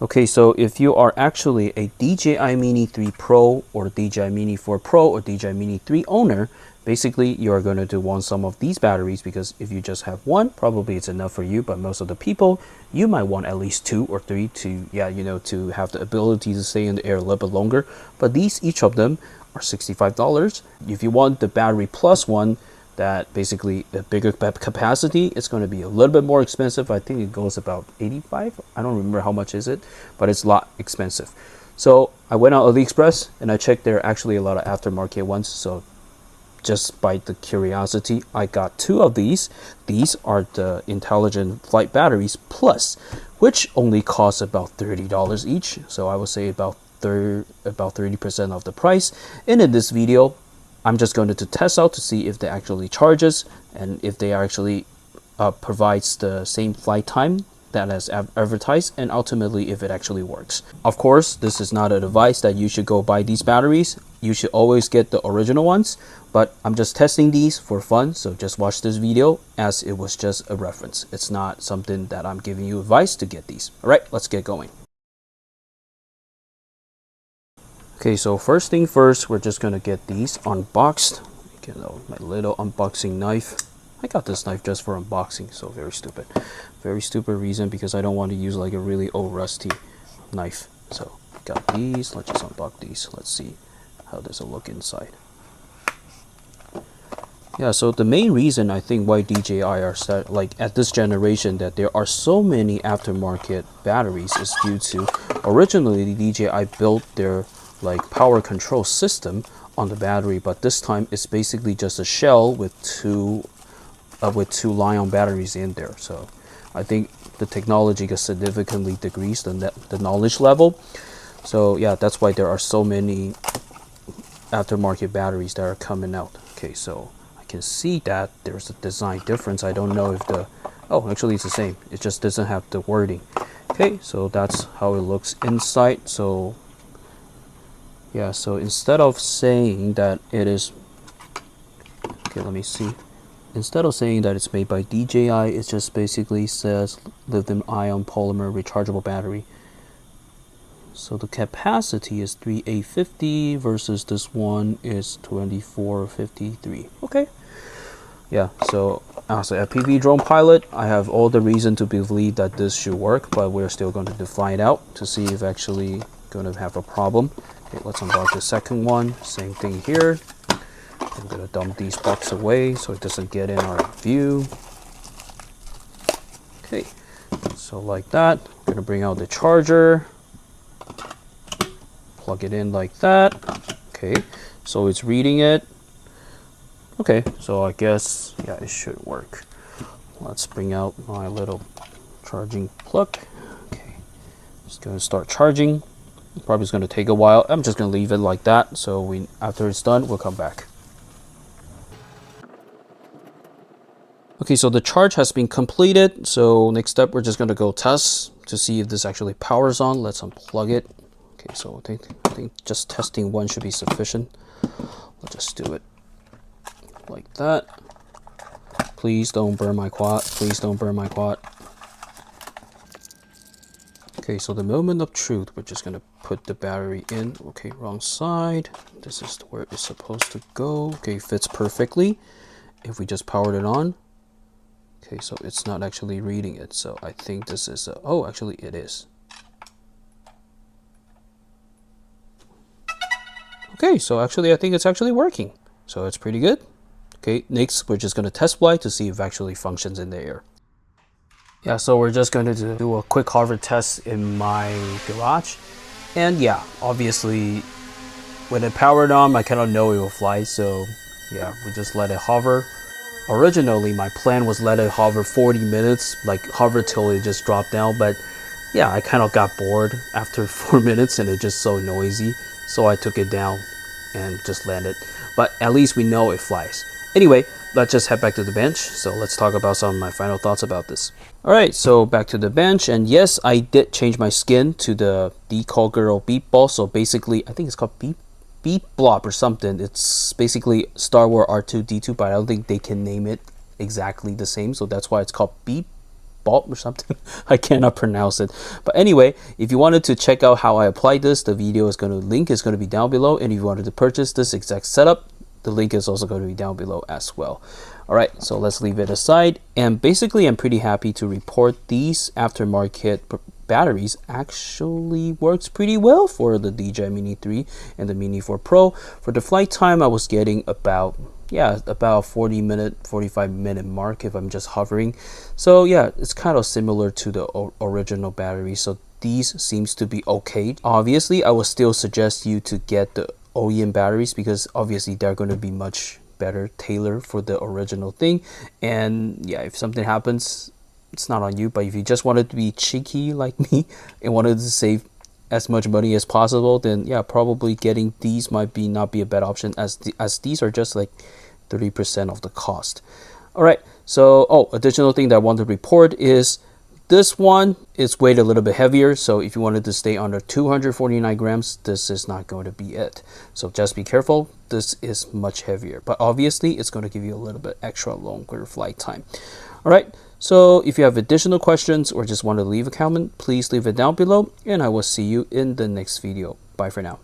Okay, so if you are actually a DJI Mini 3 Pro or DJI Mini 4 Pro or DJI Mini 3 owner, basically you're going to want some of these batteries, because if you just have one, probably it's enough for you, but most of the people, you might want at least 2 or 3 to, to have the ability to stay in the air a little bit longer. But these, each of them are $65. If you want the battery plus one, that basically a bigger capacity, it's going to be a little bit more expensive. I think it goes about 85. I don't remember how much is it, but it's a lot expensive. So I went on AliExpress and I checked. There are actually a lot of aftermarket ones. So just by the curiosity, I got 2 of these. These are the intelligent flight batteries plus, which only cost about $30 each. So I would say about 30% of the price. And in this video, I'm just going to test out to see if they actually charges and if they actually provides the same flight time that as advertised, and ultimately if it actually works. Of course, this is not a advice that you should go buy these batteries. You should always get the original ones, but I'm just testing these for fun, so just watch this video as it was just a reference. It's not something that I'm giving you advice to get these. All right, let's get going. Okay, so first thing first, we're just gonna get these unboxed. Get my little unboxing knife. I got this knife just for unboxing, so very stupid reason, because I don't want to use like a really old rusty knife. So got these. Let's just unbox these. Let's see how does it look inside. Yeah, so the main reason I think why DJI are like at this generation that there are so many aftermarket batteries is due to originally DJI built their like power control system on the battery, but this time it's basically just a shell with two Li-ion batteries in there. So I think the technology has significantly decreased the knowledge level. So yeah, that's why there are so many aftermarket batteries that are coming out. Okay, so I can see that there's a design difference. I don't know if actually it's the same. It just doesn't have the wording. Okay, so that's how it looks inside. So yeah, so instead of saying that it is, okay, let me see. Instead of saying that it's made by DJI, it just basically says lithium-ion polymer rechargeable battery. So the capacity is 3850 versus this one is 2453. Okay. Yeah, so as a FPV drone pilot, I have all the reason to believe that this should work, but we're still going to find out to see if actually going to have a problem. Okay, let's unbox the second one. Same thing here. I'm going to dump these boxes away so it doesn't get in our view. Okay, so like that. I'm going to bring out the charger. Plug it in like that. Okay, so it's reading it. Okay, so I guess, yeah, it should work. Let's bring out my little charging plug. Okay, just going to start charging. Probably is going to take a while. I'm just going to leave it like that. So after it's done, we'll come back. Okay, so the charge has been completed. So next step, we're just going to go test to see if this actually powers on. Let's unplug it. Okay, so I think just testing one should be sufficient. Let's just do it like that. Please don't burn my quad. Please don't burn my quad. Okay, so the moment of truth, we're just gonna put the battery in. Okay, wrong side. This is where it's supposed to go. Okay, fits perfectly. If we just powered it on. Okay, so it's not actually reading it. So I think this is oh, actually it is. Okay, so actually I think it's actually working. So it's pretty good. Okay, next we're just gonna test fly to see if it actually functions in the air. Yeah, so we're just going to do a quick hover test in my garage. And yeah, obviously when it powered on, I cannot know it will fly. So yeah, we just let it hover. Originally, my plan was let it hover 40 minutes, like hover till it just dropped down. But yeah, I kind of got bored after 4 minutes and it's just so noisy. So I took it down and just landed. But at least we know it flies. Anyway, let's just head back to the bench. So let's talk about some of my final thoughts about this. All right, so back to the bench, and yes, I did change my skin to the Decal Girl Beat Ball. So basically, I think it's called Beat Blob or something. It's basically Star Wars R2D2, but I don't think they can name it exactly the same. So that's why it's called Beat Bolt or something. I cannot pronounce it. But anyway, if you wanted to check out how I applied this, the video is going to link is going to be down below. And if you wanted to purchase this exact setup, the link is also going to be down below as well. All right, so let's leave it aside. And basically, I'm pretty happy to report these aftermarket batteries actually works pretty well for the DJI Mini 3 and the Mini 4 Pro. For the flight time, I was getting about 45-minute mark if I'm just hovering. So yeah, it's kind of similar to the original battery. So these seems to be okay. Obviously, I will still suggest you to get the OEM batteries because obviously they're going to be much better tailored for the original thing. And yeah, if something happens, it's not on you. But if you just wanted to be cheeky like me and wanted to save as much money as possible, then yeah, probably getting these might not be a bad option, as these are just like 30% of the cost. All right, so additional thing that I want to report is this one is weighed a little bit heavier. So if you wanted to stay under 249 grams, this is not going to be it. So just be careful. This is much heavier, but obviously it's going to give you a little bit extra longer flight time. All right, so if you have additional questions or just want to leave a comment, please leave it down below, and I will see you in the next video. Bye for now.